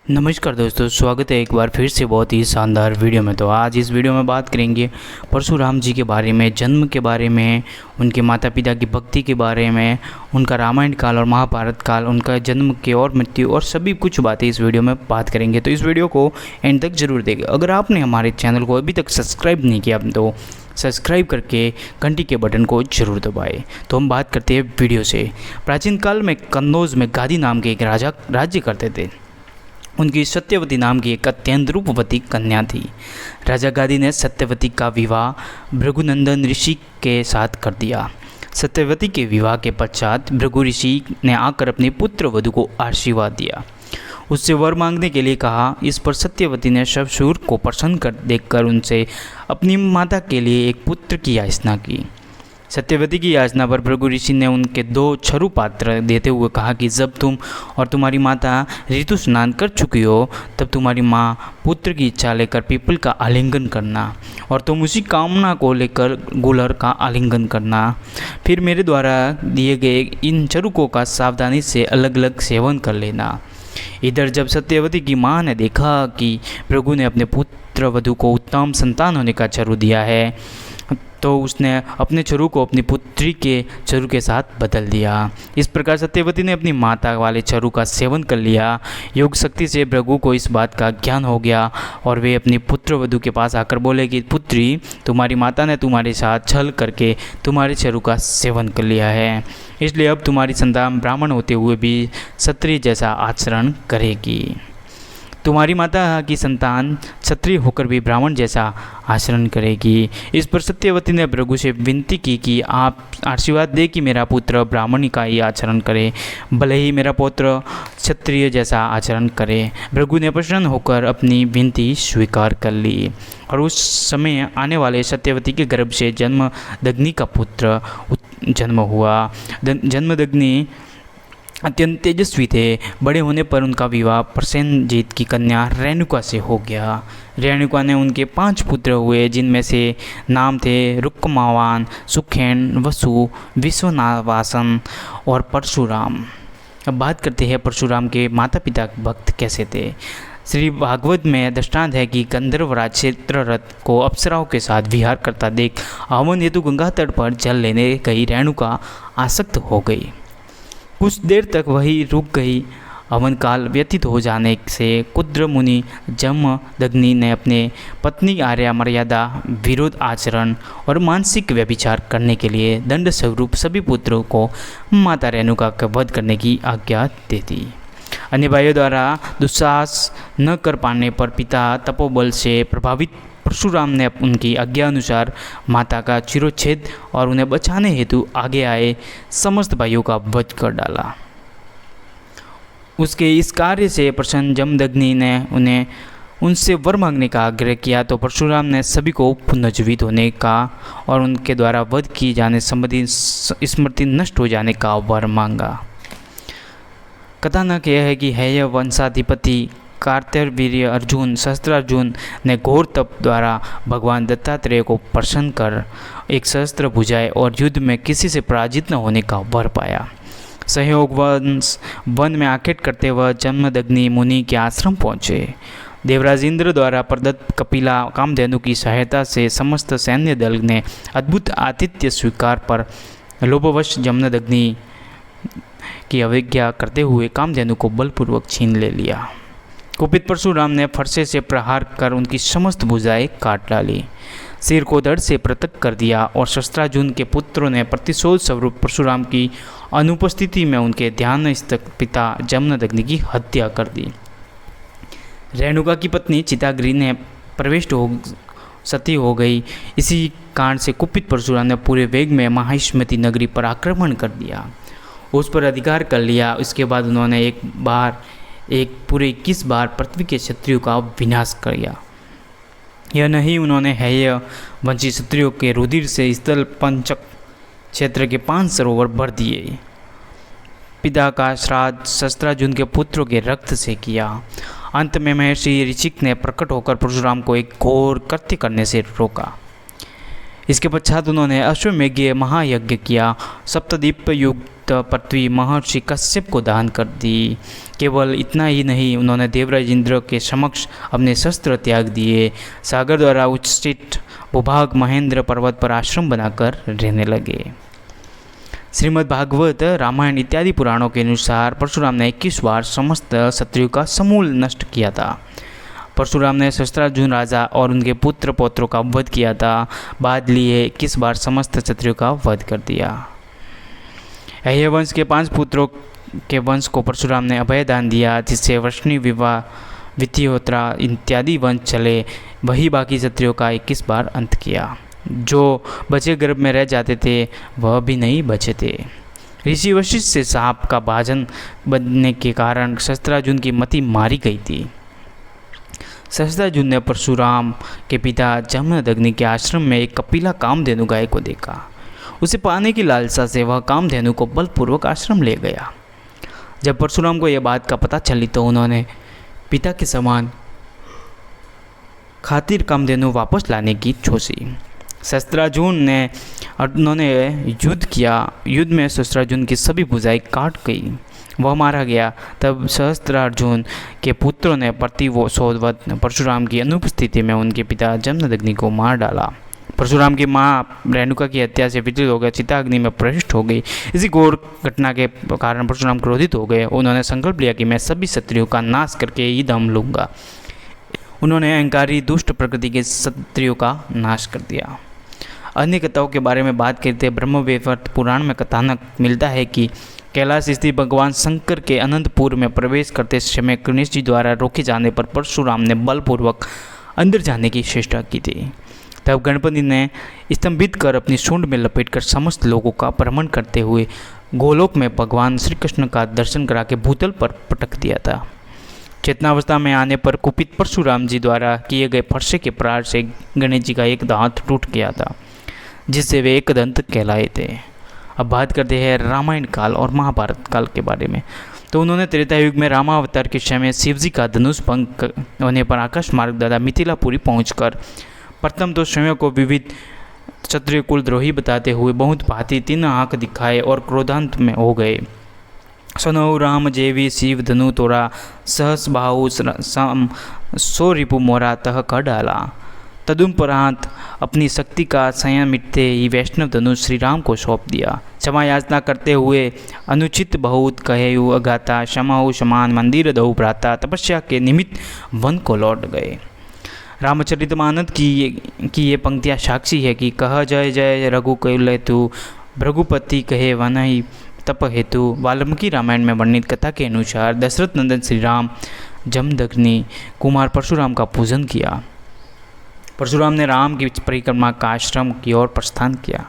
नमस्कार दोस्तों, स्वागत है एक बार फिर से बहुत ही शानदार वीडियो में। तो आज इस वीडियो में बात करेंगे परशुराम जी के बारे में, जन्म के बारे में, उनके माता पिता की भक्ति के बारे में, उनका रामायण काल और महाभारत काल, उनका जन्म के और मृत्यु और सभी कुछ बातें इस वीडियो में बात करेंगे। तो इस वीडियो को एंड तक जरूर देखें। अगर आपने हमारे चैनल को अभी तक सब्सक्राइब नहीं किया तो सब्सक्राइब करके घंटी के बटन को जरूर दबाएं। तो हम बात करते हैं वीडियो से। प्राचीन काल में कन्नौज में गादी नाम के एक राजा राज्य करते थे। उनकी सत्यवती नाम की एक अत्यंत रूपवती कन्या थी। राजा गादी ने सत्यवती का विवाह भृगुनंदन ऋषि के साथ कर दिया। सत्यवती के विवाह के पश्चात भृगु ऋषि ने आकर अपनी पुत्र वधू को आशीर्वाद दिया, उससे वर मांगने के लिए कहा। इस पर सत्यवती ने शवशूर को प्रसन्न कर देखकर उनसे अपनी माता के लिए एक पुत्र की याचना की। सत्यवती की याचना पर भृगु ऋषि ने उनके 2 छरु पात्र देते हुए कहा कि जब तुम और तुम्हारी माता ऋतु स्नान कर चुकी हो तब तुम्हारी माँ पुत्र की इच्छा लेकर पीपल का आलिंगन करना और तुम उसी कामना को लेकर गुलर का आलिंगन करना। फिर मेरे द्वारा दिए गए इन चरुकों का सावधानी से अलग अलग सेवन कर लेना। इधर जब सत्यवती की माँ ने देखा कि भृगु ने अपने पुत्र वधू को उत्तम संतान होने का चरु दिया है तो उसने अपने चरु को अपनी पुत्री के चरु के साथ बदल दिया। इस प्रकार सत्यवती ने अपनी माता वाले चरु का सेवन कर लिया। योग शक्ति से भृगु को इस बात का ज्ञान हो गया और वे अपनी पुत्र वधू के पास आकर बोले कि पुत्री, तुम्हारी माता ने तुम्हारे साथ छल करके तुम्हारे चरु का सेवन कर लिया है, इसलिए अब तुम्हारी संतान ब्राह्मण होते हुए भी क्षत्रिय जैसा आचरण करेगी। तुम्हारी माता की संतान क्षत्रिय होकर भी ब्राह्मण जैसा आचरण करेगी। इस पर सत्यवती ने भृगु से विनती की कि आप आशीर्वाद दें कि मेरा पुत्र ब्राह्मणी का ही आचरण करे, भले ही मेरा पुत्र क्षत्रिय जैसा आचरण करे। भृगु ने प्रसन्न होकर अपनी विनती स्वीकार कर ली और उस समय आने वाले सत्यवती के गर्भ से जन्मदग्नि का पुत्र जन्म हुआ। जन्मदग्नि अत्यंत तेजस्वी थे। बड़े होने पर उनका विवाह प्रसेनजीत की कन्या रेणुका से हो गया। रेणुका ने उनके 5 पुत्र हुए, जिनमें से नाम थे रुक्मावान, सुखेन, वसु, विश्वनावासन और परशुराम। अब बात करते हैं परशुराम के माता पिता भक्त कैसे थे। श्री भागवत में दृष्टांत है कि गंधर्वराज चित्ररथ को अप्सराओं के साथ विहार करता देख हवन हेतु गंगा तट पर जल लेने गई रेणुका आसक्त हो गई। कुछ देर तक वही रुक गई। हवन काल व्यतीत हो जाने से कुद्र मुनि जमदग्नि ने अपने पत्नी आर्या मर्यादा विरोध आचरण और मानसिक व्यभिचार करने के लिए दंड स्वरूप सभी पुत्रों को माता रेणुका का वध करने की आज्ञा दे दी। अन्य भाइयों द्वारा दुस्साहस न कर पाने पर पिता तपोबल से प्रभावित परशुराम ने उनकी आज्ञा अनुसार माता का चिरोच्छेद और उन्हें बचाने हेतु आगे आए समस्त भाइयों का वध कर डाला। उसके इस कार्य से प्रसन्न जमदग्नि ने उनसे वर मांगने का आग्रह किया तो परशुराम ने सभी को पुनर्जीवित होने का और उनके द्वारा वध किए जाने संबंधी स्मृति नष्ट हो जाने का वर मांगा। कथानक यह है कि हेय वंशाधिपति कार्तवीर्य अर्जुन सहस्त्रार्जुन ने घोर तप द्वारा भगवान दत्तात्रेय को प्रसन्न कर एक सहस्त्र भुजाएं और युद्ध में किसी से पराजित न होने का वर पाया। सहयोग वंश वन में आखेट करते वह जमदग्नि मुनि के आश्रम पहुँचे। देवराज इंद्र द्वारा प्रदत्त कपिला कामधेनु की सहायता से समस्त सैन्य दल ने अद्भुत आतिथ्य स्वीकार पर लोभवश जमदग्नि की अवज्ञा करते हुए कामधेनु को बलपूर्वक छीन ले लिया। कुपित परशुराम ने फरसे से प्रहार कर उनकी समस्त भुजाएं काट डाली, सिर को धड़ से पृथक कर दिया और शस्त्रार्जुन के पुत्रों ने प्रतिशोध स्वरूप परशुराम की अनुपस्थिति में उनके ध्यानस्थ पिता जमदग्नि की हत्या कर दी। रेणुका की पत्नी चिताग्नि ने प्रविष्ट हो सती हो गई। इसी कारण से कुपित परशुराम ने पूरे वेग में माहिष्मती नगरी पर आक्रमण कर दिया, उस पर अधिकार कर लिया। उसके बाद उन्होंने एक पूरे 21 बार पृथ्वी के क्षत्रियों का विनाश किया। यह नहीं, उन्होंने हेय वंशी क्षत्रियों के रुधिर से स्थल पंचक क्षेत्र के 5 सरोवर भर दिए। पिता का श्राद्ध शस्त्रार्जुन के पुत्रों के रक्त से किया। अंत में महर्षि ऋषिक ने प्रकट होकर परशुराम को एक घोर कृत्य करने से रोका। इसके पश्चात उन्होंने अश्वमेघ महायज्ञ किया। सप्तदीप युक्त पृथ्वी महर्षि कश्यप को दान कर दी। केवल इतना ही नहीं, उन्होंने देवराज इंद्र के समक्ष अपने शस्त्र त्याग दिए। सागर द्वारा उच्छिष्ट भूभाग महेंद्र पर्वत पर आश्रम बनाकर रहने लगे। श्रीमद् भागवत, रामायण इत्यादि पुराणों के अनुसार परशुराम ने 21 बार समस्त क्षत्रियों का समूल नष्ट किया था। परशुराम ने सहस्त्रार्जुन राजा और उनके पुत्र पौत्रों का वध किया था। बाद लिए 21 बार समस्त क्षत्रियों का वध कर दिया। अय्य वंश के 5 पुत्रों के वंश को परशुराम ने अभय दान दिया, जिससे वृष्णि, विवाह, विथिहोत्रा इत्यादि वंश चले। वही बाकी क्षत्रियों का 21 बार अंत किया। जो बचे गर्भ में रह जाते थे वह भी नहीं बचे थे। ऋषि वशिष्ठ से सांप का भाजन बनने के कारण सहस्त्रार्जुन की मति मारी गई थी। सहस्त्रार्जुन ने परशुराम के पिता जमदग्नि के आश्रम में एक कपिला कामधेनु गाय को देखा। उसे पाने की लालसा से वह कामधेनु को बलपूर्वक आश्रम ले गया। जब परशुराम को यह बात का पता चली तो उन्होंने पिता के समान खातिर कामधेनु वापस लाने की सोची। सहस्त्रार्जुन ने उन्होंने युद्ध किया। युद्ध में सहस्त्रार्जुन की सभी भुजाएं काट गई, वह मारा गया। तब सहस्त्रार्जुन के पुत्रों ने प्रतिशोधवत परशुराम की अनुपस्थिति में उनके पिता जमदग्नि को मार डाला। परशुराम की माँ रेणुका की हत्या से विचलित होकर चिताग्नि में प्रविष्ट हो गई। इसी घोर घटना के कारण परशुराम क्रोधित हो गए। उन्होंने संकल्प लिया कि मैं सभी क्षत्रियों का नाश करके ही दम लूँगा। उन्होंने अहंकारी दुष्ट प्रकृति के क्षत्रियों का नाश कर दिया। अन्य कथाओं के बारे में बात करते ब्रह्मवैवर्त पुराण में कथानक मिलता है कि कैलाश स्थित भगवान शंकर के अनंतपुर में प्रवेश करते समय गणेश जी द्वारा रोके जाने पर परशुराम ने बलपूर्वक अंदर जाने की चेष्टा की थी। तब गणपति ने स्तंभित कर अपनी सूंड में लपेटकर समस्त लोगों का भ्रमण करते हुए गोलोक में भगवान श्री कृष्ण का दर्शन करा के भूतल पर पटक दिया था। चेतनावस्था में आने पर कुपित परशुराम जी द्वारा किए गए फरसे के प्रहार से गणेश जी का एक दांत टूट गया था, जिससे वे एक दंत कहलाए थे। अब बात करते हैं रामायण काल और महाभारत काल के बारे में। तो उन्होंने त्रेता युग में रामावतार के समय शिव जी का धनुष भंग होने पर आकाश मार्ग द्वारा मिथिलापुरी पहुंचकर प्रथम तो स्वयं को विविध क्षत्रिय कुलद्रोही बताते हुए बहुत भांति 3 आँख दिखाए और क्रोधांत में हो गए। सनौ राम जेवी शिव धनु तोरा सहस बाहु सो रिपु मोरा तह कर डाला। तदुपरांत अपनी शक्ति का संयम मिटते ही वैष्णव धनुष श्री राम को सौंप दिया। क्षमा याचना करते हुए अनुचित बहुत कहेयु अगाता क्षमाहु समान मंदिर दहु भ्राता तपस्या के निमित्त वन को लौट गए। रामचरितमानस की ये पंक्तियाँ साक्षी है कि कह जय जय रघु कैलेतु भृगुपति कहे वन ही तप हेतु। वाल्मीकि रामायण में वर्णित कथा के अनुसार दशरथ नंदन श्री राम जमदग्नि कुमार परशुराम का पूजन किया। परशुराम ने राम की परिक्रमा का आश्रम की ओर प्रस्थान किया।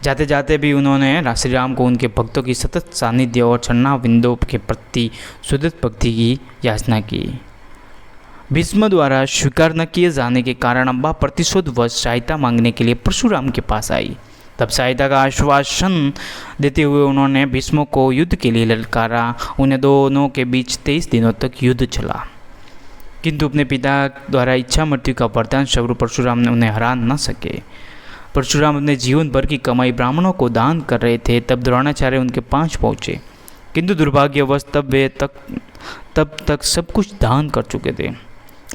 जाते जाते भी उन्होंने श्री राम को उनके भक्तों की सतत सानिध्य और चरणाविंदों के प्रति सुदृढ़ भक्ति की याचना की। भीष्म द्वारा स्वीकार न किए जाने के कारण अम्बा प्रतिशोधवश सहायता मांगने के लिए परशुराम के पास आई। तब सहायता का आश्वासन देते हुए उन्होंने भीष्म को युद्ध के लिए ललकारा। उन्हें दोनों के बीच 23 दिनों तक युद्ध चला, किंतु अपने पिता द्वारा इच्छा मृत्यु का वरदान स्वरूप परशुराम ने उन्हें हरा न सके। परशुराम अपने जीवन भर की कमाई ब्राह्मणों को दान कर रहे थे। तब द्रोणाचार्य उनके पास पहुँचे, किंतु दुर्भाग्यवश तब तक सब कुछ दान कर चुके थे।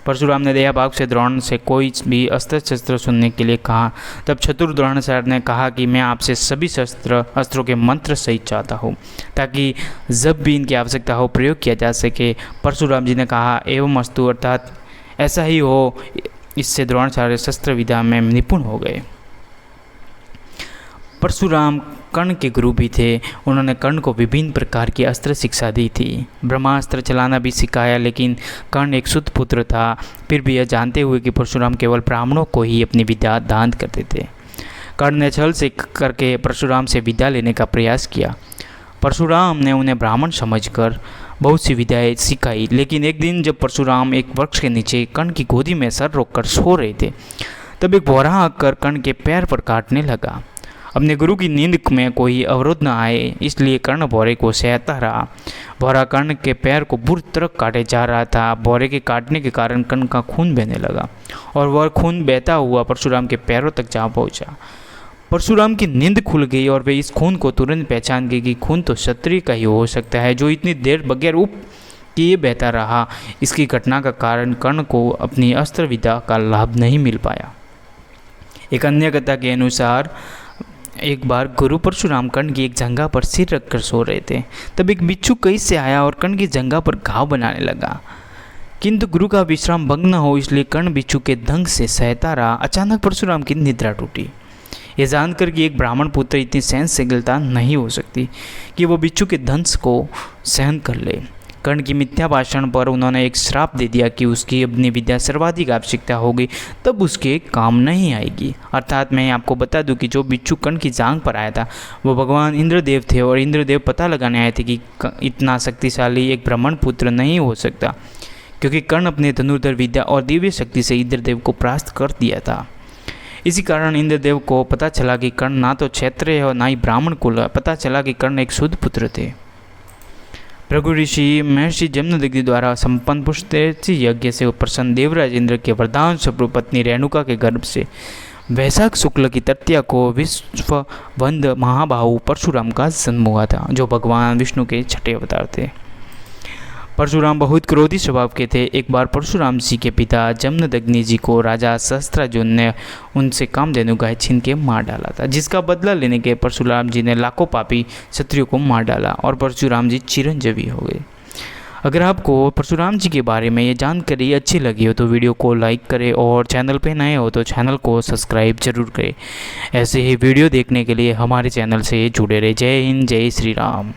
परशुराम ने दयाभाव से द्रोण से कोई भी अस्त्र शस्त्र सुनने के लिए कहा। तब चतुर द्रोणाचार्य ने कहा कि मैं आपसे सभी अस्त्रों के मंत्र सहित चाहता हूँ, ताकि जब भी इनकी आवश्यकता हो प्रयोग किया जा सके। परशुराम जी ने कहा एवं अस्तु, अर्थात ऐसा ही हो। इससे द्रोणाचार्य शस्त्र विद्या में निपुण हो गए। परशुराम कर्ण के गुरु भी थे। उन्होंने कर्ण को विभिन्न प्रकार की अस्त्र शिक्षा दी थी। ब्रह्मास्त्र चलाना भी सिखाया, लेकिन कर्ण एक शुद्ध पुत्र था। फिर भी यह जानते हुए कि परशुराम केवल ब्राह्मणों को ही अपनी विद्या दान करते थे, कर्ण ने छल से करके परशुराम से विद्या लेने का प्रयास किया। परशुराम ने उन्हें ब्राह्मण समझकर बहुत सी विद्याएं सिखाई। लेकिन एक दिन जब परशुराम एक वृक्ष के नीचे कर्ण की गोदी में सर रखकर सो रहे थे, तब एक भौरा आकर कर्ण के पैर पर काटने लगा। अपने गुरु की नींद में कोई अवरोध न आए, इसलिए कर्ण भौरे को सहता रहा। भौरा कर्ण के पैर को बुरी तरह काटे जा रहा था। भौरे के काटने के कारण कर्ण का खून बहने लगा और वह खून बहता हुआ परशुराम के पैरों तक जा पहुंचा। परशुराम की नींद खुल गई और वे इस खून को तुरंत पहचान गए कि खून तो क्षत्रिय का ही हो सकता है, जो इतनी देर बगैर उप किए बहता रहा। इसकी घटना का कारण कर्ण को अपनी अस्त्र विद्या का लाभ नहीं मिल पाया। एक अन्य कथा के अनुसार एक बार गुरु परशुराम कर्ण की एक जंघा पर सिर रखकर सो रहे थे। तब एक बिच्छू कहीं से आया और कर्ण की जंघा पर घाव बनाने लगा, किंतु गुरु का विश्राम भंग न हो इसलिए कर्ण बिच्छू के दंग से सहता रहा। अचानक परशुराम की निद्रा टूटी। यह जानकर कि एक ब्राह्मण पुत्र इतनी सहनशीलता नहीं हो सकती कि वो बिच्छू के दंश को सहन कर ले। कर्ण की मिथ्या भाषण पर उन्होंने एक श्राप दे दिया कि उसकी अपनी विद्या सर्वाधिक आवश्यकता होगी तब उसके काम नहीं आएगी। अर्थात मैं आपको बता दूं कि जो बिच्छू कर्ण की जांघ पर आया था वो भगवान इंद्रदेव थे और इंद्रदेव पता लगाने आए थे कि इतना शक्तिशाली एक ब्राह्मण पुत्र नहीं हो सकता, क्योंकि कर्ण अपने धनुर्धर विद्या और दिव्य शक्ति से इंद्रदेव को परास्त कर दिया था। इसी कारण इंद्रदेव को पता चला कि कर्ण ना तो क्षत्रिय है और ना ही ब्राह्मण कुल। पता चला कि कर्ण एक शुद्ध पुत्र थे। भृगु ऋषि महर्षि जमदग्नि द्वारा संपन्न पुष्पेषु यज्ञ से प्रसन्न देवराज इंद्र के वरदान स्वरूप पत्नी रेणुका के गर्भ से वैशाख शुक्ल की तृतीया को विश्ववंद महाबाहु परशुराम का जन्म हुआ था, जो भगवान विष्णु के छठे अवतार थे। परशुराम बहुत क्रोधी स्वभाव के थे। एक बार परशुराम जी के पिता जमदग्नि जी को राजा सहस्त्रार्जुन ने उनसे कामधेनु गाय छीन के मार डाला था, जिसका बदला लेने के परशुराम जी ने लाखों पापी क्षत्रियों को मार डाला और परशुराम जी चिरंजीवी हो गए। अगर आपको परशुराम जी के बारे में ये जानकारी अच्छी लगी हो तो वीडियो को लाइक करें और चैनल पे नए हो तो चैनल को सब्सक्राइब जरूर करें। ऐसे ही वीडियो देखने के लिए हमारे चैनल से जुड़े रहे। जय हिंद, जय श्री राम।